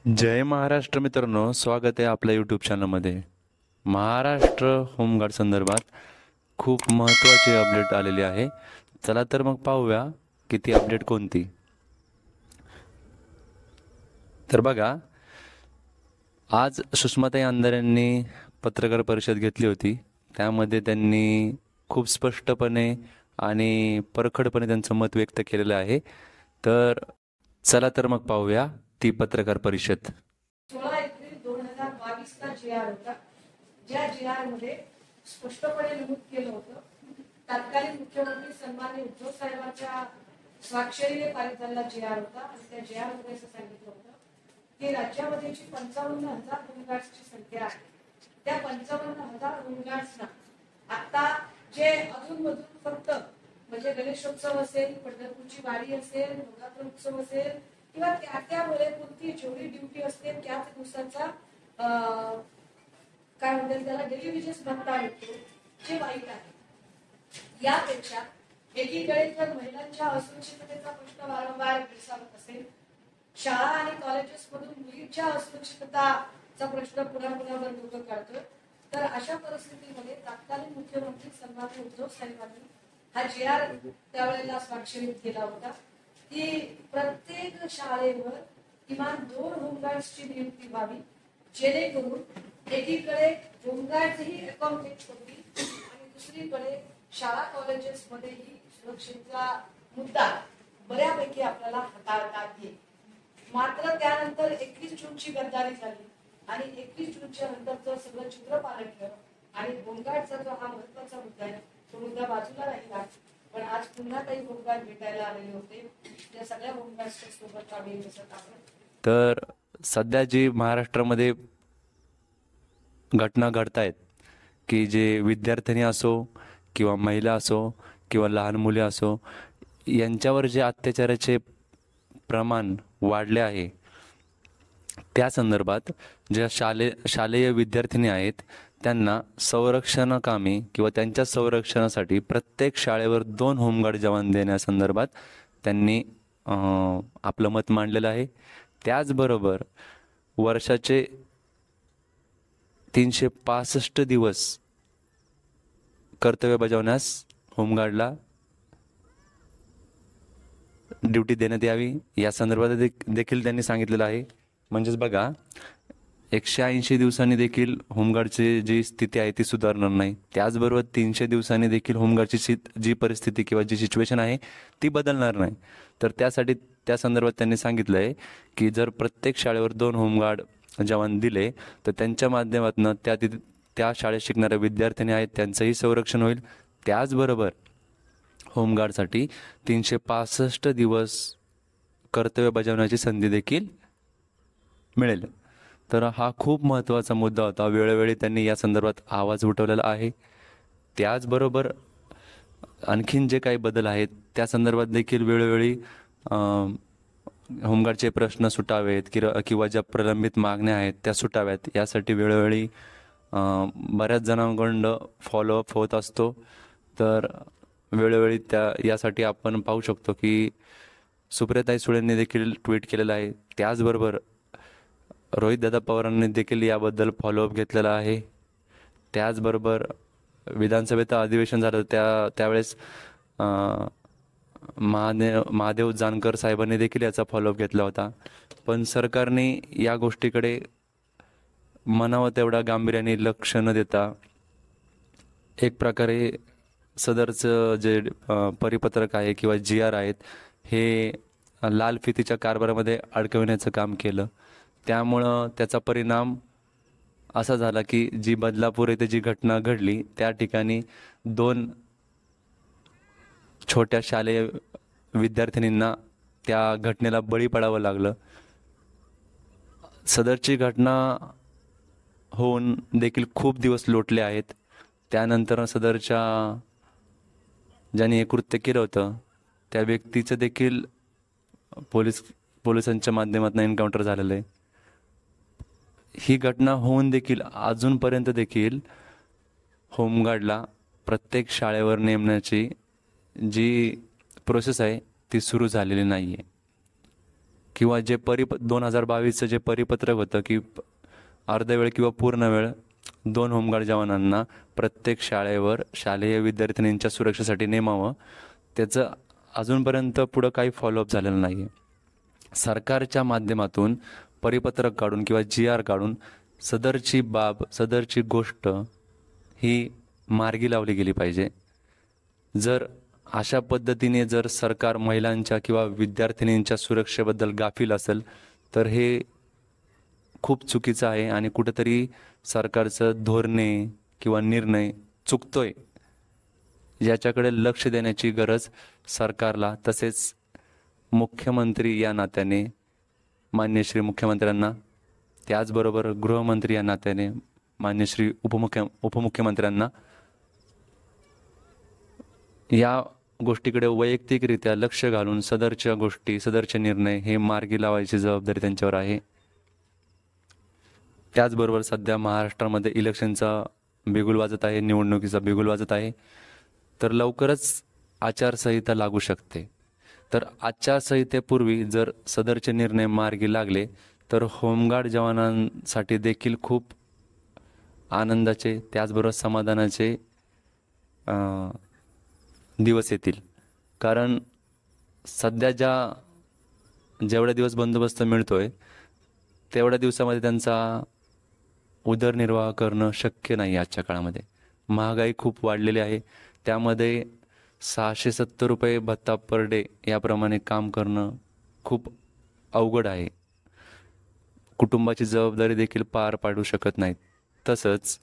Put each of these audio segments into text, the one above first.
जय महाराष्ट्र मित्रांनो, स्वागत आहे आपल्या यूट्यूब चॅनलमध्ये. महाराष्ट्र होमगार्ड संदर्भात खूप महत्त्वाची अपडेट आलेली आहे. चला तर मग पाहूया की ती अपडेट कोणती. तर बघा, आज सुषमाताई अंधारे यांनी पत्रकार परिषद घेतली होती. त्यामध्ये त्यांनी खूप स्पष्टपणे आणि परखडपणे त्यांचं मत व्यक्त केलेलं आहे. तर चला तर मग पाहूया ती पत्रकार परिषद. 16 एप्रिल 2022 चा जी.आर होता, ज्या जी.आर मध्ये स्पष्टपणे नमूद केलं होतं तत्कालीन मुख्यमंत्री सन्माननीय उद्धव साहेबांच्या स्वाक्षरीने पारित झालेला जी.आर होता. आणि त्या जी.आर मध्ये असं सांगितलं होतं की राज्यामध्ये जी 55,000 होमगार्ड्सची संख्या आहे, त्या 55,000 होमगार्ड्सना आता जे अधूनमधून फक्त म्हणजे गणेशोत्सव असेल, पंढरपूरची वारी असेल, नवरात्र उत्सव असेल किंवा त्या वेळेपुरती जेवढी ड्युटी असते त्याच दिवसाचा काय म्हणतात त्याला डेली वेजेस भरता येतो, जे वाईट आहे. यापेक्षा एकीकडे जर महिलांच्या असुरक्षिततेचा प्रश्न वारंवार भेडसावत असेल, शाळा आणि कॉलेजेस मधून मुलींच्या असुरक्षितताचा प्रश्न पुन्हा डोकं काढतोय, तर अशा परिस्थितीमध्ये तत्कालीन मुख्यमंत्री सन्माननीय उद्धव साहेबांनी हा जी.आर त्यावेळेला स्वाक्षरीत केला होता की प्रत्येक शाळेवर किमान 2 होमगार्ड्सची नियुक्ती व्हावी, जेणेकरून एकीकडे होमगार्डही अकाउंटेड होतील आणि दुसरीकडे शाळा कॉलेजेस मध्येही सुरक्षेचा मुद्दा बऱ्यापैकी आपल्याला हाताळता येईल. मात्र त्यानंतर 21 जूनची गद्दारी झाली आणि 21 जूनच्या नंतरचं सगळं चित्र पालटलं आणि होमगार्डचा जो हा महत्वाचा मुद्दा आहे तो मुद्दा बाजूला राहिला. पण आज पुन्हा काही होमगार्ड भेटायला आलेले होते. त्या सगळ्या होमगार्डच्या सोबत आम्ही दिसत आहोत. तर सध्या जी महाराष्ट्रामध्ये घटना घडतायत की जे विद्यार्थिनी असो किंवा महिला असो किंवा लहान मुले असो, यांच्यावर जे अत्याचाराचे प्रमाण वाढले आहे, त्या संदर्भात ज्या शालेय विद्यार्थिनी आहेत त्यांना संरक्षणकामी किंवा त्यांच्या संरक्षणासाठी प्रत्येक शाळेवर 2 होमगार्ड जवान देण्यासंदर्भात त्यांनी आपलं मत मांडलेलं आहे. त्याचबरोबर वर्षाचे 365 दिवस कर्तव्य बजावण्यास होमगार्डला ड्युटी देण्यात यावी, या संदर्भात देखील त्यांनी सांगितलेलं आहे. म्हणजेच बघा, 180 दिवसांनी देखील होमगार्डची जी स्थिती आहे ती सुधारणार नाही. त्याचबरोबर 300 दिवसांनी देखील होमगार्डची जी परिस्थिती किंवा जी सिच्युएशन आहे ती बदलणार नाही. तर त्यासाठी त्या संदर्भात त्यांनी सांगितलं आहे की जर प्रत्येक शाळेवर 2 होमगार्ड जवान दिले तर त्यांच्या माध्यमातून त्या शाळेत शिकणाऱ्या विद्यार्थिनी आहेत त्यांचंही संरक्षण होईल. त्याचबरोबर होमगार्डसाठी 365 दिवस कर्तव्य बजावण्याची संधी देखील मिळेल. तर हा खूप महत्त्वाचा मुद्दा होता. वेळोवेळी त्यांनी या संदर्भात आवाज उठवलेला आहे. त्याचबरोबर आणखीन जे काही बदल आहेत त्या संदर्भात देखील वेळोवेळी होमगार्डचे प्रश्न सुटावेत किंवा ज्या प्रलंबित मागण्या आहेत त्या सुटाव्यात, यासाठी वेळोवेळी बऱ्याच जणांकडून फॉलोअप होत असतो. तर वेळोवेळी यासाठी आपण पाहू शकतो की सुप्रियाताई सुळेंनी देखील ट्विट केलेलं आहे. त्याचबरोबर रोहितदादा पवारांनी देखील याबद्दल फॉलोअप घेतलेला आहे. त्याचबरोबर विधानसभेचं अधिवेशन झालं त्यावेळेस महादेव जानकर साहेबांनी देखील याचा फॉलोअप घेतला होता. पण सरकारने या गोष्टीकडे म्हणावं तेवढा गांभीर्याने लक्ष न देता एक प्रकारे सदरचं जे परिपत्रक आहे किंवा जी.आर आहेत हे लाल फितीच्या कारभारामध्ये अडकविण्याचं काम केलं. त्यामुळं त्याचा परिणाम असा झाला की जी बदलापूर येथे जी घटना घडली त्या ठिकाणी 2 छोट्या शालेय विद्यार्थिनींना त्या घटनेला बळी पडावं लागलं. सदरची घटना होऊन देखील खूप दिवस लोटले आहेत. त्यानंतर सदरच्या ज्यांनी हे कृत्य केलं होतं त्या व्यक्तीचं देखील पोलिसांच्या माध्यमातून एन्काउंटर झालेलं आहे. ही घटना होऊन देखील अजूनपर्यंत देखील होमगार्डला प्रत्येक शाळेवर नेमण्याची जी प्रोसेस आहे ती सुरू झालेली नाही आहे. किंवा जे 2022चं जे परिपत्रक होतं की अर्धवेळ किंवा पूर्ण वेळ 2 होमगार्ड जवानांना प्रत्येक शाळेवर शालेय विद्यार्थिनींच्या सुरक्षेसाठी नेमावं, त्याचं अजूनपर्यंत पुढं काही फॉलोअप झालेलं नाही आहे. सरकारच्या माध्यमातून परिपत्रक काढून किंवा GR काढून सदरची बाब, सदरची गोष्ट ही मार्गी लावली गेली पाहिजे. जर अशा पद्धतीने जर सरकार महिलांच्या किंवा विद्यार्थिनींच्या सुरक्षेबद्दल गाफील असेल तर हे खूप चुकीचं आहे आणि कुठंतरी सरकारचं धोरणे किंवा निर्णय चुकतोय. याच्याकडे लक्ष देण्याची गरज सरकारला तसेच मुख्यमंत्री या नात्याने मान्य श्री मुख्यमंत्र्यांना, त्याचबरोबर गृहमंत्री या नात्याने मान्य श्री उपमुख्यमंत्र्यांना या गोष्टीकडे वैयक्तिकरित्या लक्ष घालून सदरच्या गोष्टी, सदरचे निर्णय हे मार्गी लावायची जबाबदारी त्यांच्यावर आहे. त्याचबरोबर सध्या महाराष्ट्रामध्ये इलेक्शनचा बिगुल वाजत आहे, निवडणुकीचा बिगुल वाजत आहे. तर लवकरच आचारसंहिता लागू शकते. तर आचारसंहितेपूर्वी जर सदरचे निर्णय मार्गी लागले तर होमगार्ड जवानांसाठी देखील खूप आनंदाचे त्याचबरोबर समाधानाचे दिवस येतील. कारण सध्या जेवढ्या दिवस बंदोबस्त मिळतोय तेवढ्या दिवसामध्ये त्यांचा उदरनिर्वाह करणं शक्य नाही. आजच्या काळामध्ये महागाई खूप वाढलेली आहे. त्यामध्ये 670 रुपये भत्ता पर डे याप्रमाणे काम करणं खूप अवघड आहे. कुटुंबाची जबाबदारी देखील पार पाडू शकत नाहीत. तसंच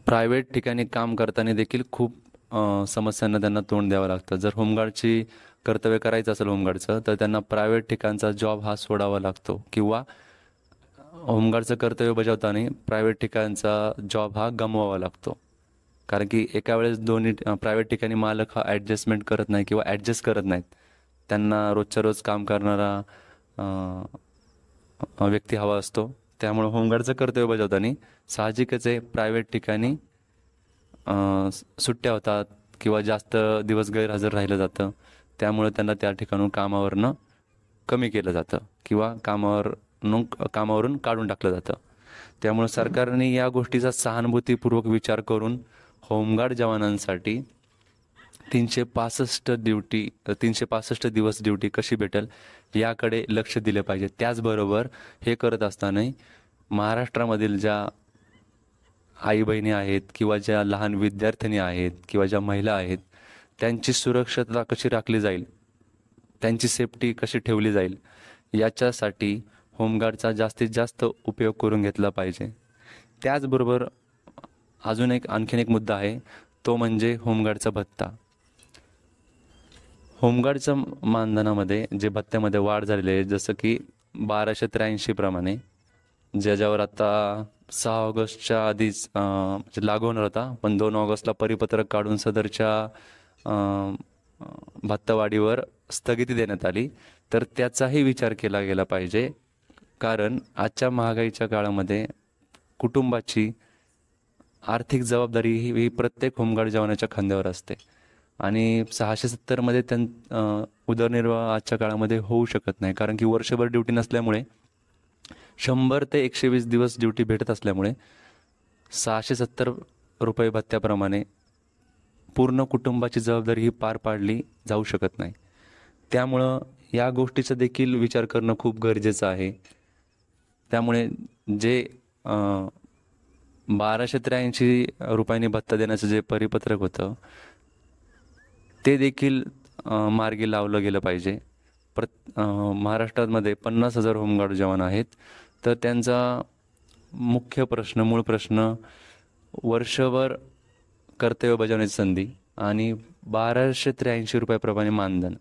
प्रायव्हेट ठिकाणी काम करताना देखील खूप समस्यांना त्यांना तोंड द्यावं लागतं. जर होमगार्डची कर्तव्य करायचं असेल होमगार्डचं तर त्यांना प्रायव्हेट ठिकाणचा जॉब हा सोडावा लागतो किंवा होमगार्डचं कर्तव्य बजावताना प्रायव्हेट ठिकाणचा जॉब हा गमवावा लागतो. कारण की एका वेळेस दोन्ही प्रायव्हेट ठिकाणी मालक हा ॲडजस्टमेंट करत नाही किंवा ॲडजस्ट करत नाहीत. त्यांना रोजच्या रोज काम करणारा व्यक्ती हवा असतो. त्यामुळे होमगार्डचं कर्तव्य बजावताना साहजिकच आहे प्रायव्हेट ठिकाणी सुट्ट्या होतात किंवा जास्त दिवस गैरहजर राहिलं जातं. त्यामुळे त्यांना त्या ठिकाणून कामावरनं कमी केलं जातं किंवा कामावरून काढून टाकलं जातं. त्यामुळे सरकारने या गोष्टीचा सहानुभूतीपूर्वक विचार करून होमगार्ड जवानांसाठी 365 दिवस ड्युटी कशी भेटेल याकडे लक्ष दिले पाहिजे. त्याचबरोबर हे करत असताना महाराष्ट्रामधील ज्या आई बहिणी आहेत किंवा ज्या लहान विद्यार्थिनी आहेत किंवा ज्या महिला आहेत त्यांची सुरक्षता कशी राखली जाईल, त्यांची सेफ्टी कशी ठेवली जाईल याच्यासाठी होमगार्डचा जास्तीत जास्त उपयोग करून घेतला पाहिजे. त्याचबरोबर आणखीन एक मुद्दा आहे, तो म्हणजे होमगार्डचा भत्ता. होमगार्डच्या मानधनामध्ये जे भत्त्यामध्ये वाढ झालेली आहे, जसं की 1283 प्रमाणे, ज्याच्यावर आता 6 ऑगस्टच्या आधीच म्हणजे लागू होणार होता, पण 2 ऑगस्टला परिपत्रक काढून सदरच्या भत्तावाढीवर स्थगिती देण्यात आली. तर त्याचाही विचार केला गेला पाहिजे. कारण आजच्या महागाईच्या काळामध्ये कुटुंबाची आर्थिक जबाबदारी ही प्रत्येक होमगार्ड जवानाच्या खांद्यावर असते आणि 670मध्ये उदरनिर्वाह आजच्या काळामध्ये होऊ शकत नाही. कारण की वर्षभर ड्युटी नसल्यामुळे 100 ते 120 दिवस ड्युटी भेटत असल्यामुळे 670 रुपये भत्त्याप्रमाणे पूर्ण कुटुंबाची जबाबदारी ही पार पाडली जाऊ शकत नाही. त्यामुळं या गोष्टीचा देखील विचार करणं खूप गरजेचं आहे. त्यामुळे जे 1283 रुपयांनी भत्ता देण्याचं जे परिपत्रक होतं ते देखील मार्गी लावलं गेलं पाहिजे. महाराष्ट्रामध्ये 50,000 होमगार्ड जवान आहेत. तर त्यांचा मूळ प्रश्न वर्षभर कर्तव्य बजावण्याची संधी आणि 1283 रुपयाप्रमाणे मानधन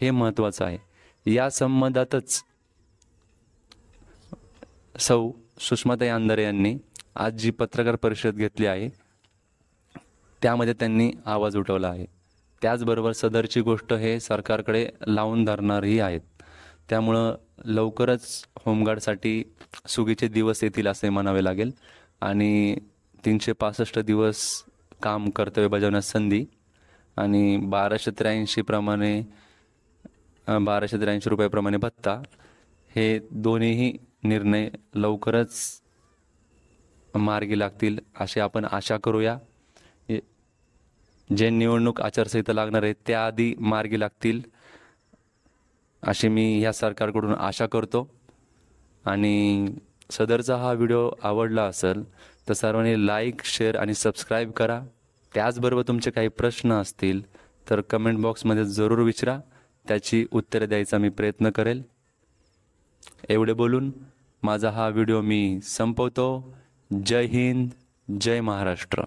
हे महत्त्वाचं आहे. या संबंधातच सौ सुषमाताई अंधारे यांनी आज जी पत्रकार परिषद घेतली आहे त्यामध्ये त्यांनी आवाज उठवला आहे. त्याचबरोबर सदरची गोष्ट हे सरकारकडे लावून धरणारही आहेत. त्यामुळं लवकरच होमगार्डसाठी सुगीचे दिवस येतील असे म्हणावे लागेल आणि 365 दिवस काम कर्तव्य बजावण्यास संधी आणि 1283 प्रमाणे 1283 रुपयाप्रमाणे भत्ता, हे दोन्हीही निर्णय लवकरच मार्गी लागतील अशी आपण आशा करूया. जे निवडणूक आचारसंहिता लागणार आहे त्याआधी मार्गी लागतील अशी मी या सरकारकडून आशा करतो. आणि सदरचा हा व्हिडिओ आवडला असेल तर सर्वांनी लाईक, शेअर आणि सबस्क्राईब करा. त्याचबरोबर तुमचे काही प्रश्न असतील तर कमेंट बॉक्समध्ये जरूर विचारा, त्याची उत्तरे द्यायचा मी प्रयत्न करेल. एवढे बोलून माझा हा व्हिडिओ मी संपवतो. जय हिंद, जय महाराष्ट्र.